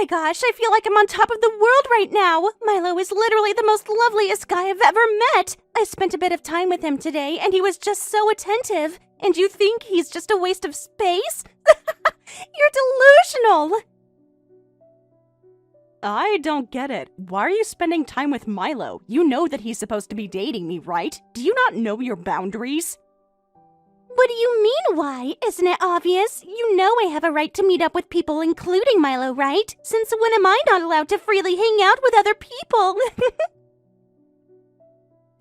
my gosh, I feel like I'm on top of the world right now. Milo is literally the most loveliest guy I've ever met. I spent a bit of time with him today, and he was just so attentive. And you think he's just a waste of space? You're delusional! I don't get it. Why are you spending time with Milo? You know that he's supposed to be dating me, right? Do you not know your boundaries? What do you mean, why? Isn't it obvious? You know I have a right to meet up with people, including Milo, right? Since when am I not allowed to freely hang out with other people?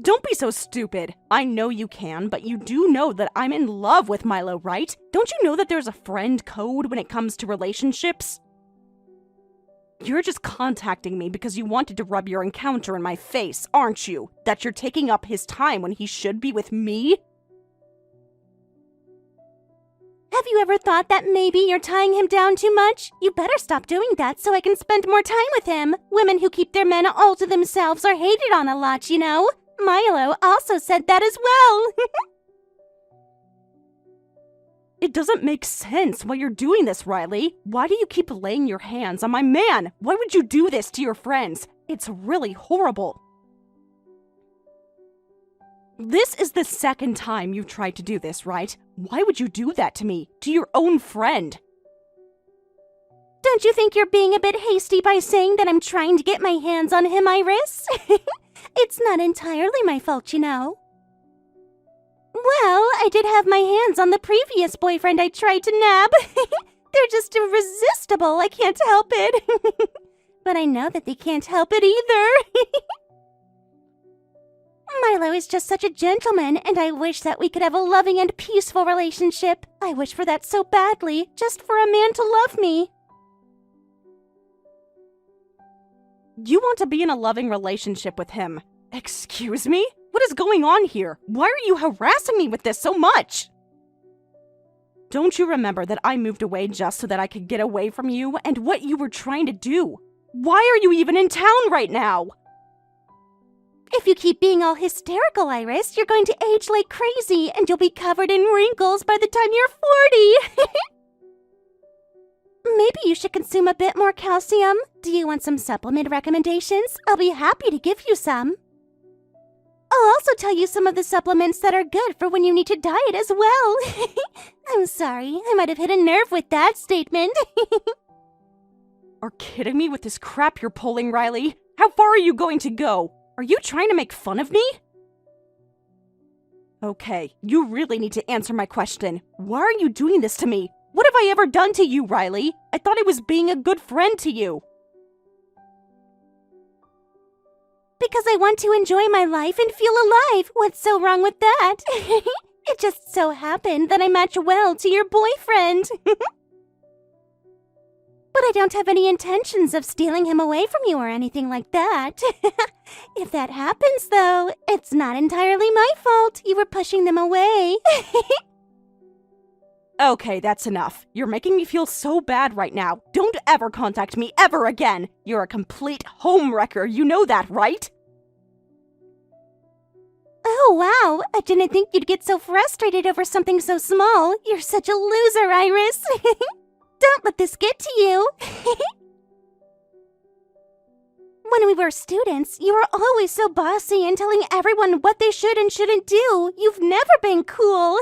Don't be so stupid. I know you can, but you do know that I'm in love with Milo, right? Don't you know that there's a friend code when it comes to relationships? You're just contacting me because you wanted to rub your encounter in my face, aren't you? That you're taking up his time when he should be with me? Have you ever thought that maybe you're tying him down too much? You better stop doing that so I can spend more time with him. Women who keep their men all to themselves are hated on a lot, you know? Milo also said that as well. It doesn't make sense why you're doing this, Riley. Why do you keep laying your hands on my man? Why would you do this to your friends? It's really horrible. This is the second time you've tried to do this, right? Why would you do that to me? To your own friend? Don't you think you're being a bit hasty by saying that I'm trying to get my hands on him, Iris? It's not entirely my fault, you know. Well, I did have my hands on the previous boyfriend I tried to nab. They're just irresistible, I can't help it. But I know that they can't help it either. Milo is just such a gentleman, and I wish that we could have a loving and peaceful relationship. I wish for that so badly, just for a man to love me. You want to be in a loving relationship with him? Excuse me? What is going on here? Why are you harassing me with this so much? Don't you remember that I moved away just so that I could get away from you and what you were trying to do? Why are you even in town right now? If you keep being all hysterical, Iris, you're going to age like crazy and you'll be covered in wrinkles by the time you're 40. Maybe you should consume a bit more calcium. Do you want some supplement recommendations? I'll be happy to give you some. I'll also tell you some of the supplements that are good for when you need to diet as well. I'm sorry, I might have hit a nerve with that statement. Are kidding me with this crap you're pulling, Riley? How far are you going to go? Are you trying to make fun of me? Okay, you really need to answer my question. Why are you doing this to me? What have I ever done to you, Riley? I thought I was being a good friend to you. Because I want to enjoy my life and feel alive. What's so wrong with that? It just so happened that I match well to your boyfriend. But I don't have any intentions of stealing him away from you or anything like that. If that happens, though, it's not entirely my fault. You were pushing them away. Okay, that's enough. You're making me feel so bad right now. Don't ever contact me ever again. You're a complete homewrecker. You know that, right? Oh, wow. I didn't think you'd get so frustrated over something so small. You're such a loser, Iris. Don't let this get to you. When we were students, you were always so bossy and telling everyone what they should and shouldn't do. You've never been cool.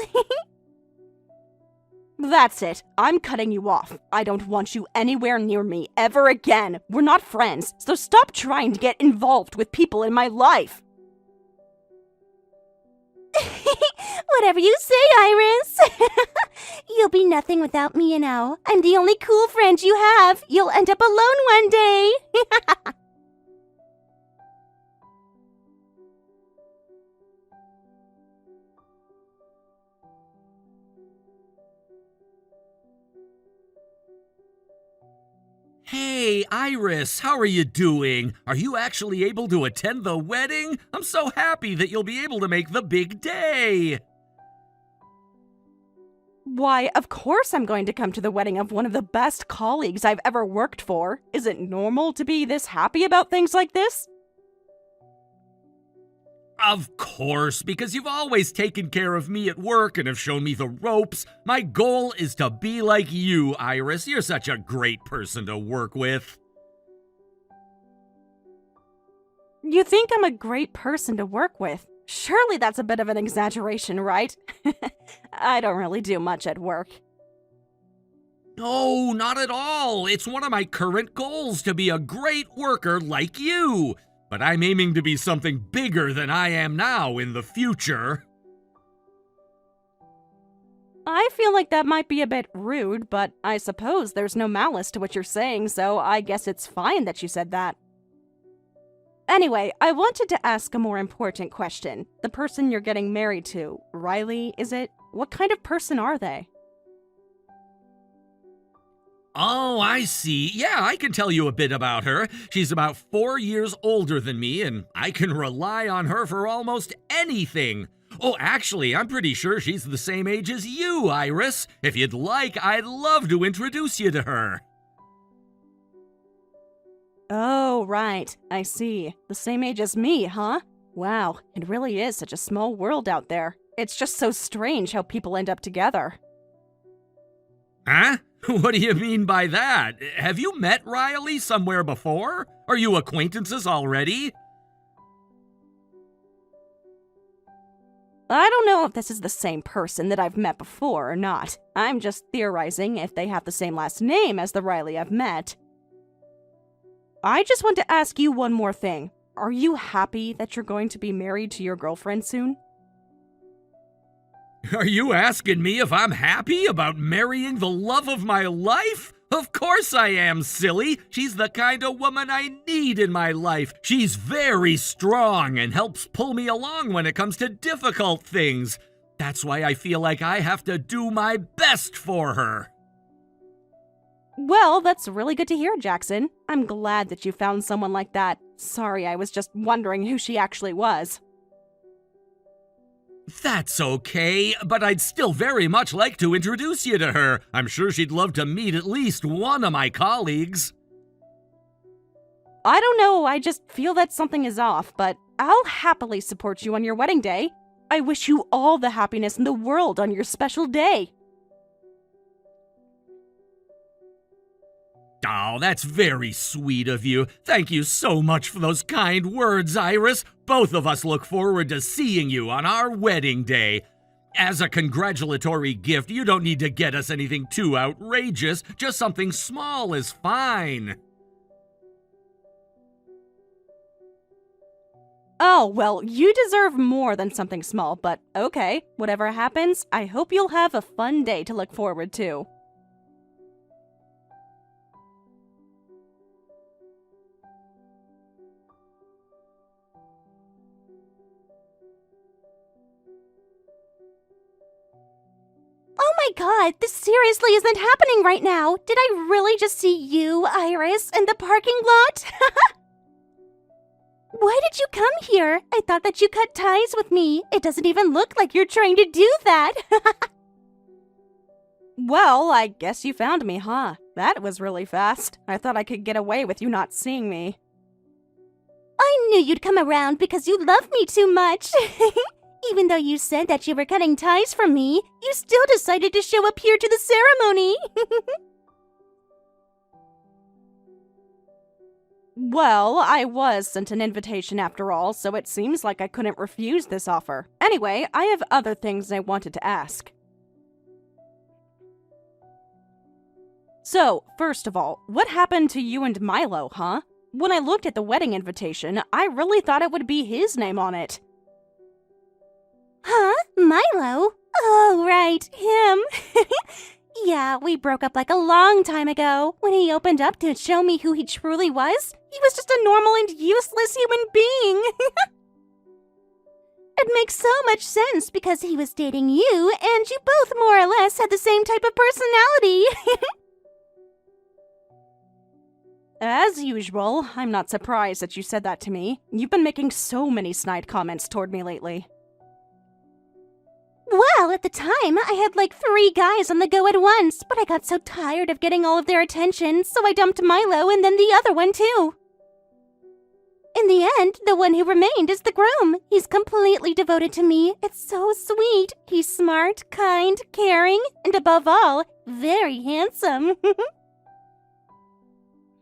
That's it. I'm cutting you off. I don't want you anywhere near me ever again. We're not friends, so stop trying to get involved with people in my life. Whatever you say, Iris. You'll be nothing without me, you know. I'm the only cool friend you have. You'll end up alone one day. Hey, Iris, how are you doing? Are you actually able to attend the wedding? I'm so happy that you'll be able to make the big day. Why, of course I'm going to come to the wedding of one of the best colleagues I've ever worked for. Is it normal to be this happy about things like this? Of course, because you've always taken care of me at work and have shown me the ropes. My goal is to be like you, Iris. You're such a great person to work with. You think I'm a great person to work with. Surely that's a bit of an exaggeration, right? I don't really do much at work. No, not at all. It's one of my current goals to be a great worker like you. But I'm aiming to be something bigger than I am now in the future. I feel like that might be a bit rude, but I suppose there's no malice to what you're saying, so I guess it's fine that you said that. Anyway, I wanted to ask a more important question. The person you're getting married to, Riley, is it? What kind of person are they? Oh, I see. Yeah, I can tell you a bit about her. She's about 4 years older than me, and I can rely on her for almost anything. Oh, actually, I'm pretty sure she's the same age as you, Iris. If you'd like, I'd love to introduce you to her. Oh, right. I see. The same age as me, huh? Wow, it really is such a small world out there. It's just so strange how people end up together. Huh? What do you mean by that? Have you met Riley somewhere before? Are you acquaintances already? I don't know if this is the same person that I've met before or not. I'm just theorizing if they have the same last name as the Riley I've met. I just want to ask you one more thing. Are you happy that you're going to be married to your girlfriend soon? Are you asking me if I'm happy about marrying the love of my life? Of course I am, silly. She's the kind of woman I need in my life. She's very strong and helps pull me along when it comes to difficult things. That's why I feel like I have to do my best for her. Well, that's really good to hear, Jackson. I'm glad that you found someone like that. Sorry, I was just wondering who she actually was. That's okay, but I'd still very much like to introduce you to her. I'm sure she'd love to meet at least one of my colleagues. I don't know, I just feel that something is off, but I'll happily support you on your wedding day. I wish you all the happiness in the world on your special day. Oh, that's very sweet of you. Thank you so much for those kind words, Iris. Both of us look forward to seeing you on our wedding day. As a congratulatory gift, you don't need to get us anything too outrageous. Just something small is fine. Oh, well, you deserve more than something small, but okay, whatever happens, I hope you'll have a fun day to look forward to. Oh my god, this seriously isn't happening right now. Did I really just see you, Iris, in the parking lot? Why did you come here? I thought that you cut ties with me. It doesn't even look like you're trying to do that. Well, I guess you found me, huh? That was really fast. I thought I could get away with you not seeing me. I knew you'd come around because you love me too much. Even though you said that you were cutting ties from me, you still decided to show up here to the ceremony. Well, I was sent an invitation after all, so it seems like I couldn't refuse this offer. Anyway, I have other things I wanted to ask. So, first of all, what happened to you and Milo, huh? When I looked at the wedding invitation, I really thought it would be his name on it. Huh? Milo? Oh, right, him. Yeah, we broke up like a long time ago. When he opened up to show me who he truly was, he was just a normal and useless human being. It makes so much sense because he was dating you, and you both more or less had the same type of personality. As usual, I'm not surprised that you said that to me. You've been making so many snide comments toward me lately. Well, at the time, I had like 3 guys on the go at once, but I got so tired of getting all of their attention, so I dumped Milo and then the other one too. In the end, the one who remained is the groom. He's completely devoted to me. It's so sweet. He's smart, kind, caring, and above all, very handsome.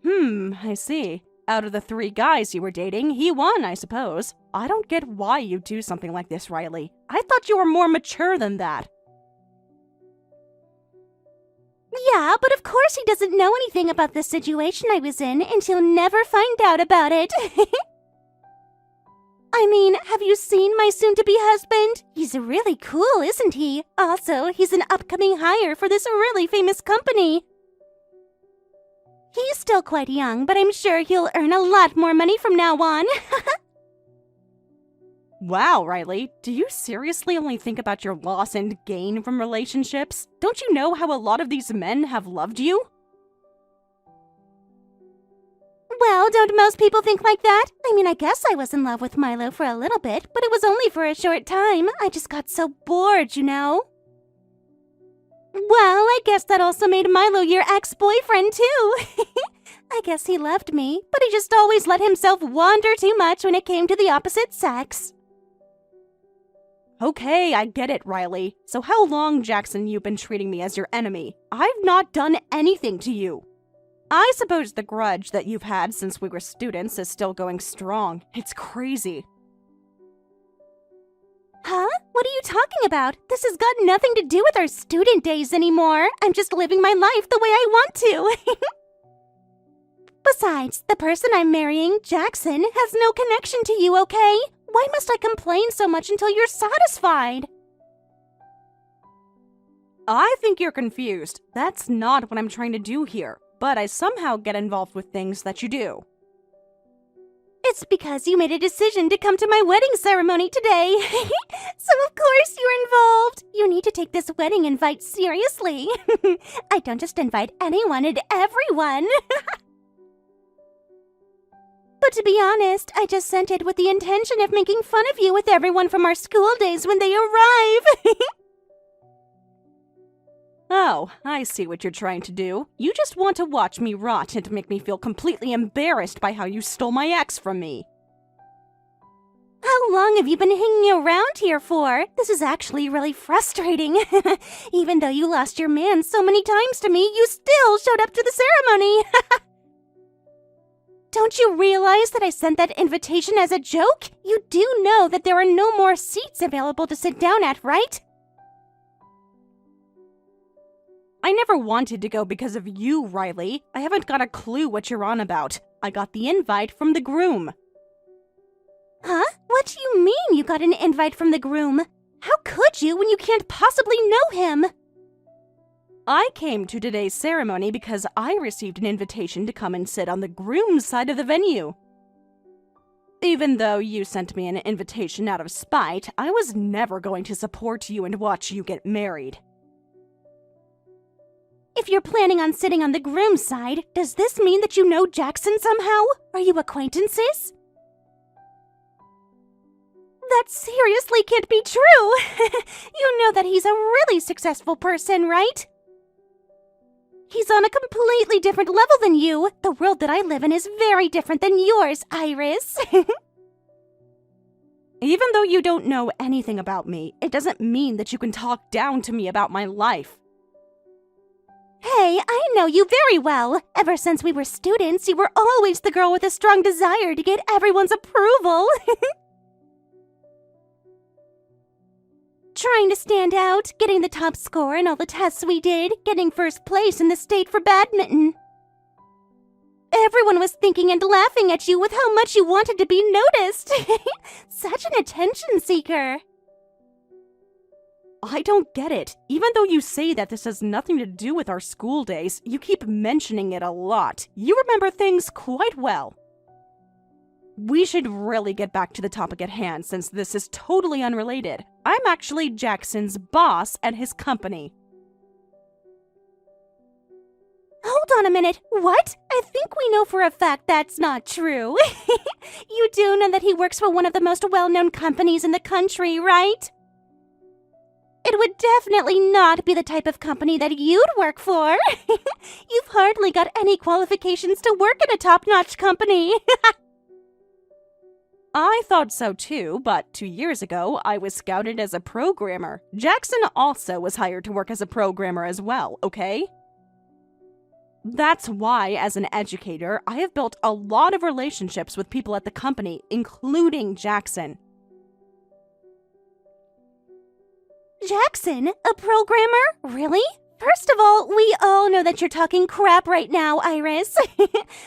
I see. Out of the 3 guys you were dating, he won, I suppose. I don't get why you do something like this, Riley. I thought you were more mature than that. Yeah, but of course he doesn't know anything about the situation I was in, and he'll never find out about it. I mean, have you seen my soon-to-be husband? He's really cool, isn't he? Also, he's an upcoming hire for this really famous company. He's still quite young, but I'm sure he'll earn a lot more money from now on. Wow, Riley, do you seriously only think about your loss and gain from relationships? Don't you know how a lot of these men have loved you? Well, don't most people think like that? I mean, I guess I was in love with Milo for a little bit, but it was only for a short time. I just got so bored, you know? Well, I guess that also made Milo your ex-boyfriend, too. I guess he loved me, but he just always let himself wander too much when it came to the opposite sex. Okay, I get it, Riley. So how long, Jackson, you been treating me as your enemy? I've not done anything to you. I suppose the grudge that you've had since we were students is still going strong. It's crazy. Huh? What are you talking about? This has got nothing to do with our student days anymore. I'm just living my life the way I want to. Besides, the person I'm marrying, Jackson, has no connection to you, okay? Why must I complain so much until you're satisfied? I think you're confused. That's not what I'm trying to do here. But I somehow get involved with things that you do. It's because you made a decision to come to my wedding ceremony today. So of course you're involved. You need to take this wedding invite seriously. I don't just invite anyone and everyone. But to be honest, I just sent it with the intention of making fun of you with everyone from our school days when they arrive. Oh, I see what you're trying to do. You just want to watch me rot and make me feel completely embarrassed by how you stole my ex from me. How long have you been hanging around here for? This is actually really frustrating. Even though you lost your man so many times to me, you still showed up to the ceremony. Don't you realize that I sent that invitation as a joke? You do know that there are no more seats available to sit down at, right? I never wanted to go because of you, Riley. I haven't got a clue what you're on about. I got the invite from the groom. Huh? What do you mean you got an invite from the groom? How could you when you can't possibly know him? I came to today's ceremony because I received an invitation to come and sit on the groom's side of the venue. Even though you sent me an invitation out of spite, I was never going to support you and watch you get married. If you're planning on sitting on the groom's side, does this mean that you know Jackson somehow? Are you acquaintances? That seriously can't be true! You know that he's a really successful person, right? He's on a completely different level than you. The world that I live in is very different than yours, Iris. Even though you don't know anything about me, it doesn't mean that you can talk down to me about my life. Hey, I know you very well. Ever since we were students, you were always the girl with a strong desire to get everyone's approval. Trying to stand out, getting the top score in all the tests we did, getting first place in the state for badminton. Everyone was thinking and laughing at you with how much you wanted to be noticed. Such an attention seeker. I don't get it. Even though you say that this has nothing to do with our school days, you keep mentioning it a lot. You remember things quite well. We should really get back to the topic at hand since this is totally unrelated. I'm actually Jackson's boss at his company. Hold on a minute. What? I think we know for a fact that's not true. You do know that he works for one of the most well-known companies in the country, right? It would definitely not be the type of company that you'd work for. You've hardly got any qualifications to work in a top-notch company. I thought so too, but 2 years ago, I was scouted as a programmer. Jackson also was hired to work as a programmer as well, okay? That's why, as an educator, I have built a lot of relationships with people at the company, including Jackson. Jackson? A programmer? Really? First of all, we all know that you're talking crap right now, Iris.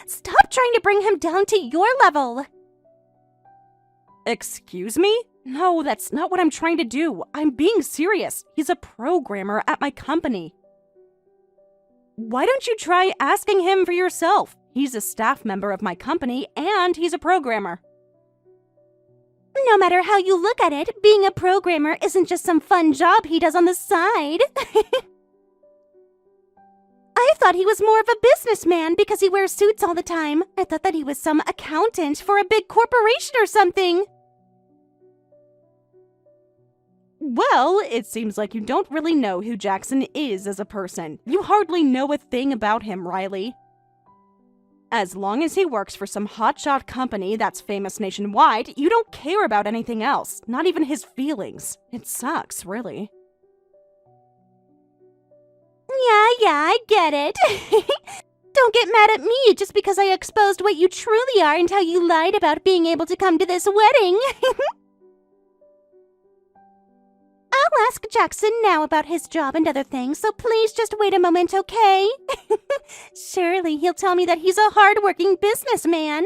Stop trying to bring him down to your level. Excuse me? No, that's not what I'm trying to do. I'm being serious. He's a programmer at my company. Why don't you try asking him for yourself? He's a staff member of my company, and he's a programmer. No matter how you look at it, being a programmer isn't just some fun job he does on the side. I thought he was more of a businessman because he wears suits all the time. I thought that he was some accountant for a big corporation or something. Well, it seems like you don't really know who Jackson is as a person. You hardly know a thing about him, Riley. As long as he works for some hotshot company that's famous nationwide, you don't care about anything else, not even his feelings. It sucks, really. Yeah, I get it. Don't get mad at me just because I exposed what you truly are and how you lied about being able to come to this wedding. I'll ask Jackson now about his job and other things, so please just wait a moment, okay? Surely he'll tell me that he's a hard-working businessman.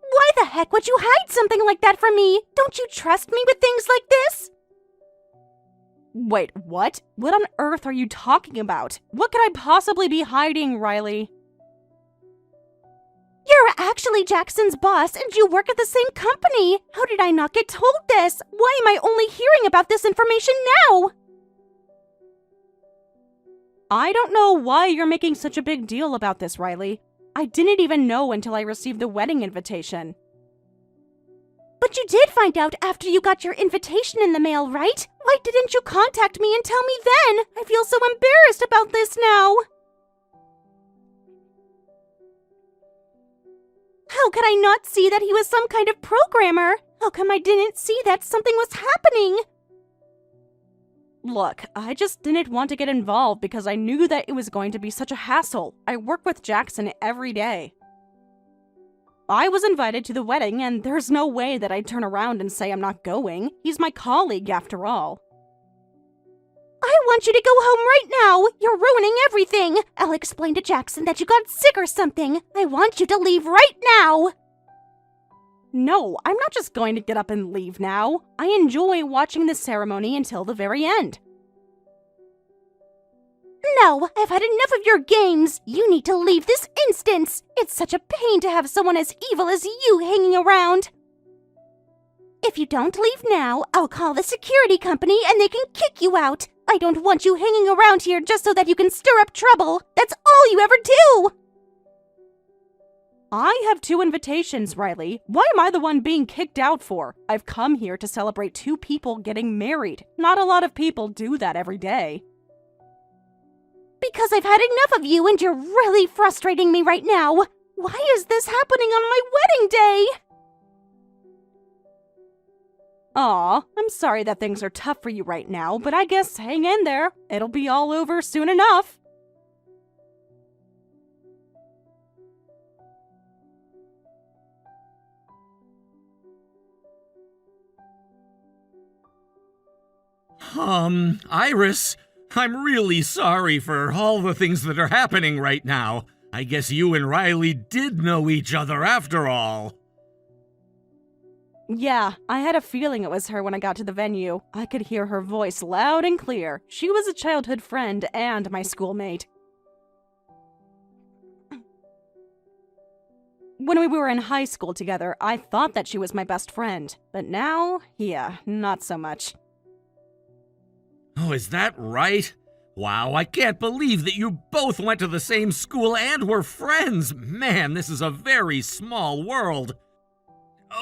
Why the heck would you hide something like that from me? Don't you trust me with things like this? Wait, what? What on earth are you talking about? What could I possibly be hiding, Riley? You're actually Jackson's boss and you work at the same company. How did I not get told this? Why am I only hearing about this information now? I don't know why you're making such a big deal about this, Riley. I didn't even know until I received the wedding invitation. But you did find out after you got your invitation in the mail, right? Why didn't you contact me and tell me then? I feel so embarrassed about this now. How could I not see that he was some kind of programmer? How come I didn't see that something was happening? Look, I just didn't want to get involved because I knew that it was going to be such a hassle. I work with Jackson every day. I was invited to the wedding, and there's no way that I'd turn around and say I'm not going. He's my colleague, after all. I want you to go home right now! You're ruining everything! I'll explain to Jackson that you got sick or something. I want you to leave right now! No, I'm not just going to get up and leave now. I enjoy watching the ceremony until the very end. No, I've had enough of your games. You need to leave this instant. It's such a pain to have someone as evil as you hanging around. If you don't leave now, I'll call the security company and they can kick you out. I don't want you hanging around here just so that you can stir up trouble. That's all you ever do. I have 2 invitations, Riley. Why am I the one being kicked out for? I've come here to celebrate 2 people getting married. Not a lot of people do that every day. Because I've had enough of you and you're really frustrating me right now. Why is this happening on my wedding day? Aw, I'm sorry that things are tough for you right now, but I guess hang in there. It'll be all over soon enough. Iris, I'm really sorry for all the things that are happening right now. I guess you and Riley did know each other after all. Yeah, I had a feeling it was her when I got to the venue. I could hear her voice loud and clear. She was a childhood friend and my schoolmate. When we were in high school together, I thought that she was my best friend. But now, yeah, not so much. Oh, is that right? Wow, I can't believe that you both went to the same school and were friends. Man, this is a very small world.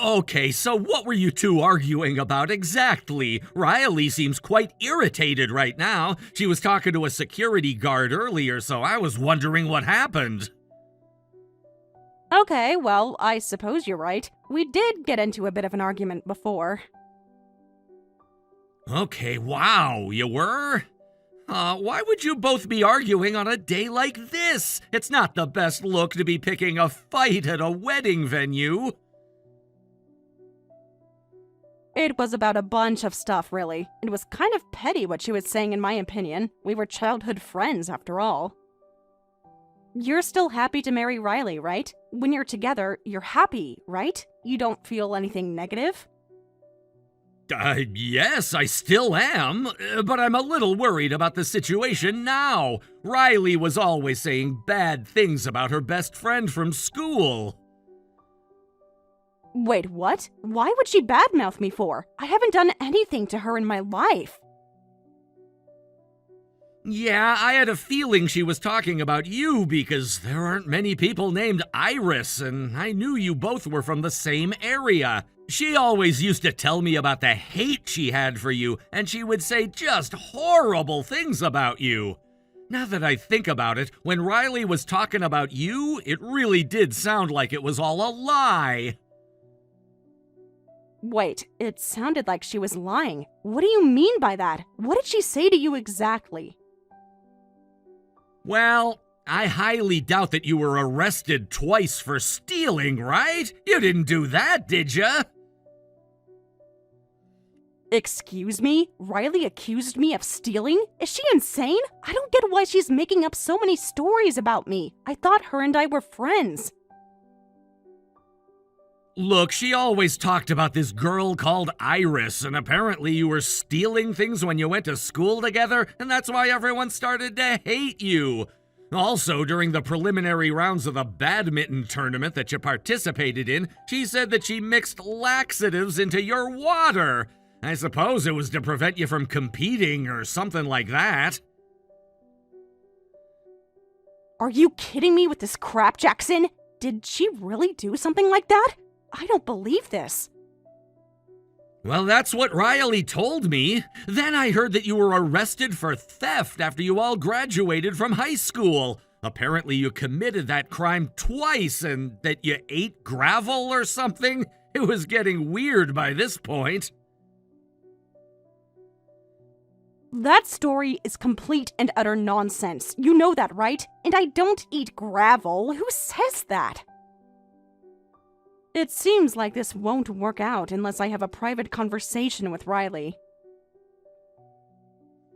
Okay, so what were you two arguing about exactly? Riley seems quite irritated right now. She was talking to a security guard earlier, so I was wondering what happened. Okay, well, I suppose you're right. We did get into a bit of an argument before. Okay, wow, you were? Why would you both be arguing on a day like this? It's not the best look to be picking a fight at a wedding venue. It was about a bunch of stuff, really. It was kind of petty what she was saying, in my opinion. We were childhood friends, after all. You're still happy to marry Riley, right? When you're together, you're happy, right? You don't feel anything negative? Yes, I still am, but I'm a little worried about the situation now. Riley was always saying bad things about her best friend from school. Wait, what? Why would she badmouth me for? I haven't done anything to her in my life. Yeah, I had a feeling she was talking about you because there aren't many people named Iris, and I knew you both were from the same area. She always used to tell me about the hate she had for you, and she would say just horrible things about you. Now that I think about it, when Riley was talking about you, it really did sound like it was all a lie. Wait, it sounded like she was lying. What do you mean by that? What did she say to you exactly? Well, I highly doubt that you were arrested twice for stealing, right? You didn't do that, did ya? Excuse me? Riley accused me of stealing? Is she insane? I don't get why she's making up so many stories about me. I thought her and I were friends. Look, she always talked about this girl called Iris, and apparently you were stealing things when you went to school together, and that's why everyone started to hate you. Also, during the preliminary rounds of the badminton tournament that you participated in, she said that she mixed laxatives into your water. I suppose it was to prevent you from competing or something like that. Are you kidding me with this crap, Jackson? Did she really do something like that? I don't believe this. Well, that's what Riley told me. Then I heard that you were arrested for theft after you all graduated from high school. Apparently you committed that crime twice and that you ate gravel or something. It was getting weird by this point. That story is complete and utter nonsense. You know that, right? And I don't eat gravel. Who says that? It seems like this won't work out unless I have a private conversation with Riley.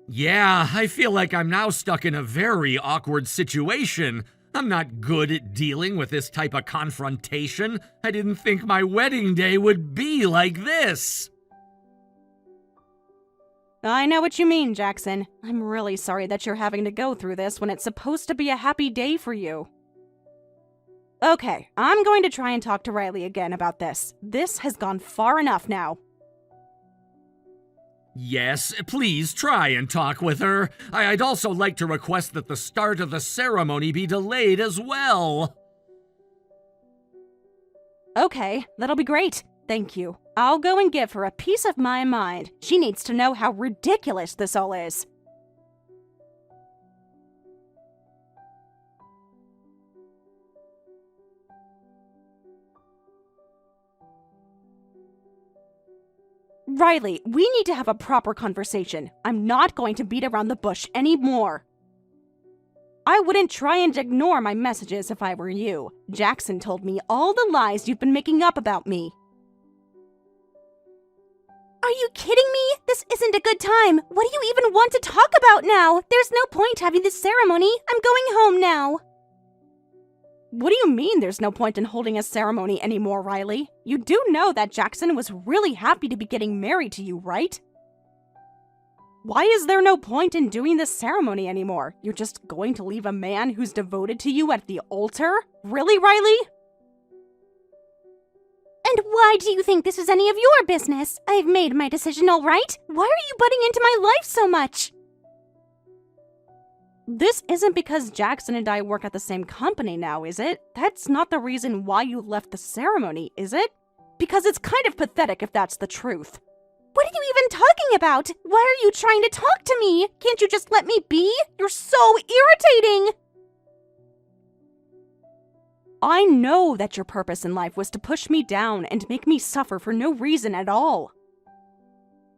Yeah, I feel like I'm now stuck in a very awkward situation. I'm not good at dealing with this type of confrontation. I didn't think my wedding day would be like this. I know what you mean, Jackson. I'm really sorry that you're having to go through this when it's supposed to be a happy day for you. Okay, I'm going to try and talk to Riley again about this. This has gone far enough now. Yes, please try and talk with her. I'd also like to request that the start of the ceremony be delayed as well. Okay, that'll be great. Thank you. I'll go and give her a piece of my mind. She needs to know how ridiculous this all is. Riley, we need to have a proper conversation. I'm not going to beat around the bush anymore. I wouldn't try and ignore my messages if I were you. Jackson told me all the lies you've been making up about me. Are you kidding me? This isn't a good time. What do you even want to talk about now? There's no point having this ceremony. I'm going home now. What do you mean there's no point in holding a ceremony anymore, Riley? You do know that Jackson was really happy to be getting married to you, right? Why is there no point in doing this ceremony anymore? You're just going to leave a man who's devoted to you at the altar? Really, Riley? And why do you think this is any of your business? I've made my decision, all right? Why are you butting into my life so much? This isn't because Jackson and I work at the same company now, is it? That's not the reason why you left the ceremony, is it? Because it's kind of pathetic if that's the truth. What are you even talking about? Why are you trying to talk to me? Can't you just let me be? You're so irritating! I know that your purpose in life was to push me down and make me suffer for no reason at all.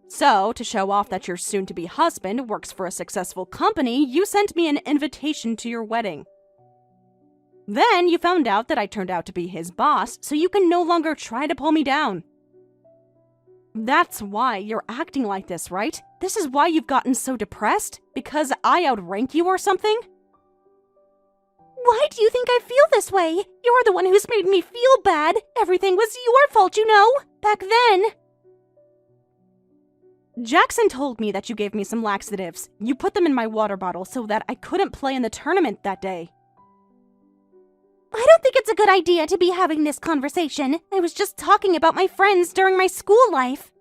So, to show off that your soon-to-be husband works for a successful company, you sent me an invitation to your wedding. Then you found out that I turned out to be his boss, so you can no longer try to pull me down. That's why you're acting like this, right? This is why you've gotten so depressed? Because I outrank you or something? Why do you think I feel this way? You're the one who's made me feel bad. Everything was your fault, you know, back then. Jackson told me that you gave me some laxatives. You put them in my water bottle so that I couldn't play in the tournament that day. I don't think it's a good idea to be having this conversation. I was just talking about my friends during my school life.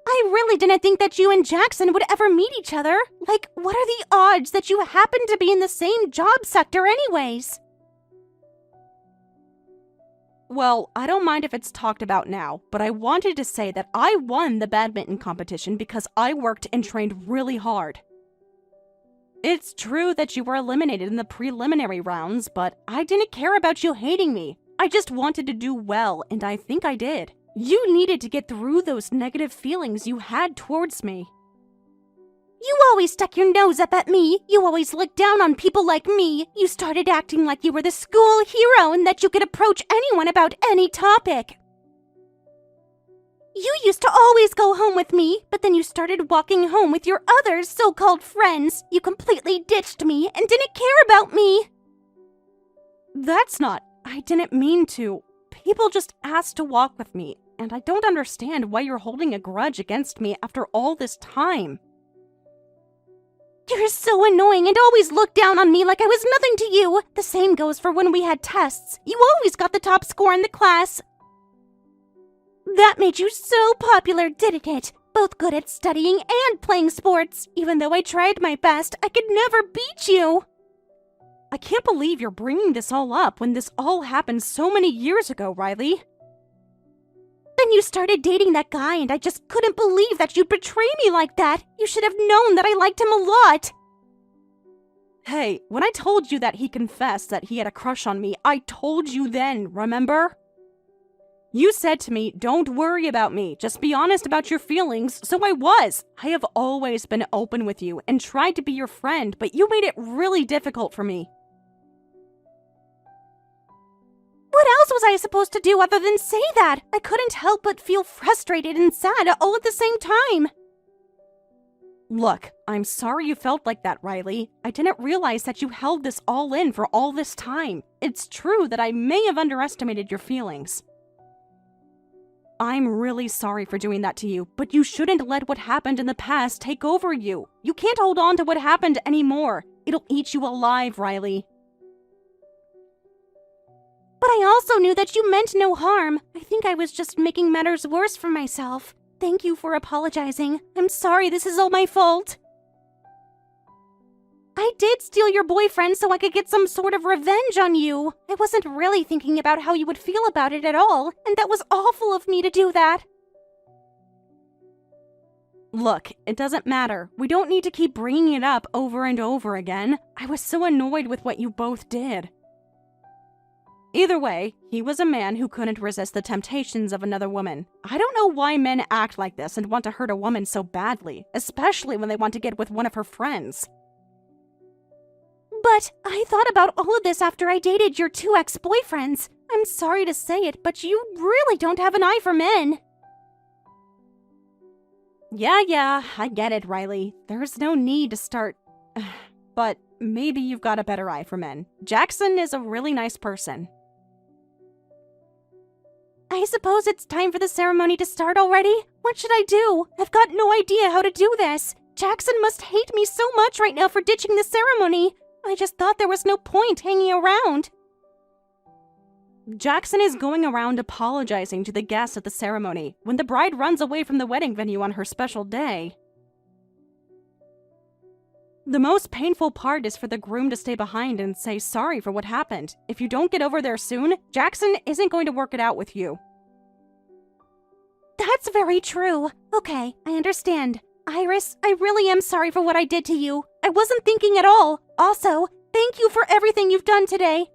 I really didn't think that you and Jackson would ever meet each other. Like, what are the odds that you happen to be in the same job sector anyways? Well, I don't mind if it's talked about now, but I wanted to say that I won the badminton competition because I worked and trained really hard. It's true that you were eliminated in the preliminary rounds, but I didn't care about you hating me. I just wanted to do well, and I think I did. You needed to get through those negative feelings you had towards me. You always stuck your nose up at me. You always looked down on people like me. You started acting like you were the school hero and that you could approach anyone about any topic. You used to always go home with me, but then you started walking home with your other so-called friends. You completely ditched me and didn't care about me. I didn't mean to. People just asked to walk with me, and I don't understand why you're holding a grudge against me after all this time. You're so annoying and always look down on me like I was nothing to you. The same goes for when we had tests. You always got the top score in the class. That made you so popular, didn't it? Both good at studying and playing sports. Even though I tried my best, I could never beat you. I can't believe you're bringing this all up when this all happened so many years ago, Riley. Then you started dating that guy and I just couldn't believe that you'd betray me like that. You should have known that I liked him a lot. Hey, when I told you that he confessed that he had a crush on me, I told you then, remember? You said to me, don't worry about me, just be honest about your feelings, so I was. I have always been open with you and tried to be your friend, but you made it really difficult for me. What else was I supposed to do other than say that? I couldn't help but feel frustrated and sad all at the same time. Look, I'm sorry you felt like that, Riley. I didn't realize that you held this all in for all this time. It's true that I may have underestimated your feelings. I'm really sorry for doing that to you, but you shouldn't let what happened in the past take over you. You can't hold on to what happened anymore. It'll eat you alive, Riley. But I also knew that you meant no harm. I think I was just making matters worse for myself. Thank you for apologizing. I'm sorry this is all my fault. I did steal your boyfriend so I could get some sort of revenge on you. I wasn't really thinking about how you would feel about it at all, and that was awful of me to do that. Look, it doesn't matter. We don't need to keep bringing it up over and over again. I was so annoyed with what you both did. Either way, he was a man who couldn't resist the temptations of another woman. I don't know why men act like this and want to hurt a woman so badly, especially when they want to get with one of her friends. But I thought about all of this after I dated your 2 ex-boyfriends. I'm sorry to say it, but you really don't have an eye for men. Yeah, I get it, Riley. There's no need to start... But maybe you've got a better eye for men. Jackson is a really nice person. I suppose it's time for the ceremony to start already? What should I do? I've got no idea how to do this. Jackson must hate me so much right now for ditching the ceremony. I just thought there was no point hanging around. Jackson is going around apologizing to the guests at the ceremony when the bride runs away from the wedding venue on her special day. The most painful part is for the groom to stay behind and say sorry for what happened. If you don't get over there soon, Jackson isn't going to work it out with you. That's very true. Okay, I understand. Iris, I really am sorry for what I did to you. I wasn't thinking at all. Also, thank you for everything you've done today.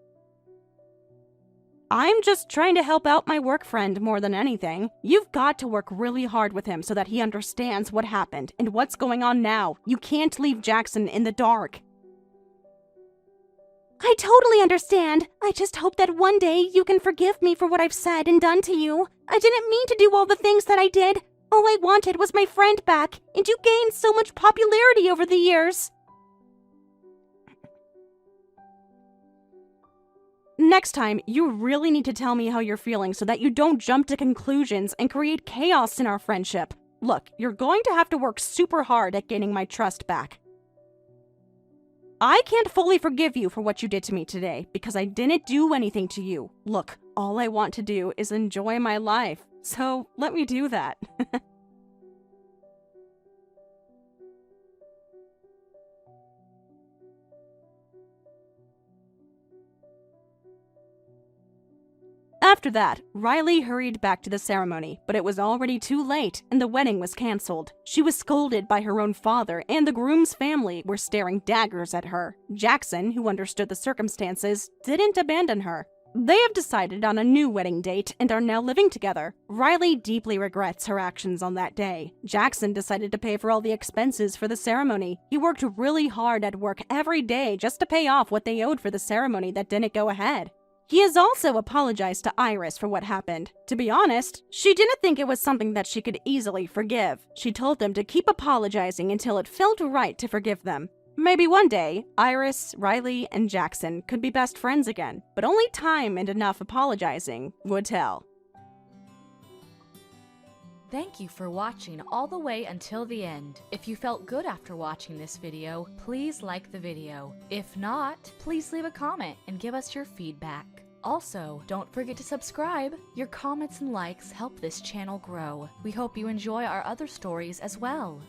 I'm just trying to help out my work friend more than anything. You've got to work really hard with him so that he understands what happened and what's going on now. You can't leave Jackson in the dark. I totally understand. I just hope that one day you can forgive me for what I've said and done to you. I didn't mean to do all the things that I did. All I wanted was my friend back, and you gained so much popularity over the years. Next time, you really need to tell me how you're feeling so that you don't jump to conclusions and create chaos in our friendship. Look, you're going to have to work super hard at gaining my trust back. I can't fully forgive you for what you did to me today because I didn't do anything to you. Look, all I want to do is enjoy my life, so let me do that. After that, Riley hurried back to the ceremony, but it was already too late and the wedding was canceled. She was scolded by her own father, and the groom's family were staring daggers at her. Jackson, who understood the circumstances, didn't abandon her. They have decided on a new wedding date and are now living together. Riley deeply regrets her actions on that day. Jackson decided to pay for all the expenses for the ceremony. He worked really hard at work every day just to pay off what they owed for the ceremony that didn't go ahead. He has also apologized to Iris for what happened. To be honest, she didn't think it was something that she could easily forgive. She told them to keep apologizing until it felt right to forgive them. Maybe one day, Iris, Riley, and Jackson could be best friends again, but only time and enough apologizing would tell. Thank you for watching all the way until the end. If you felt good after watching this video, please like the video. If not, please leave a comment and give us your feedback. Also, don't forget to subscribe. Your comments and likes help this channel grow. We hope you enjoy our other stories as well.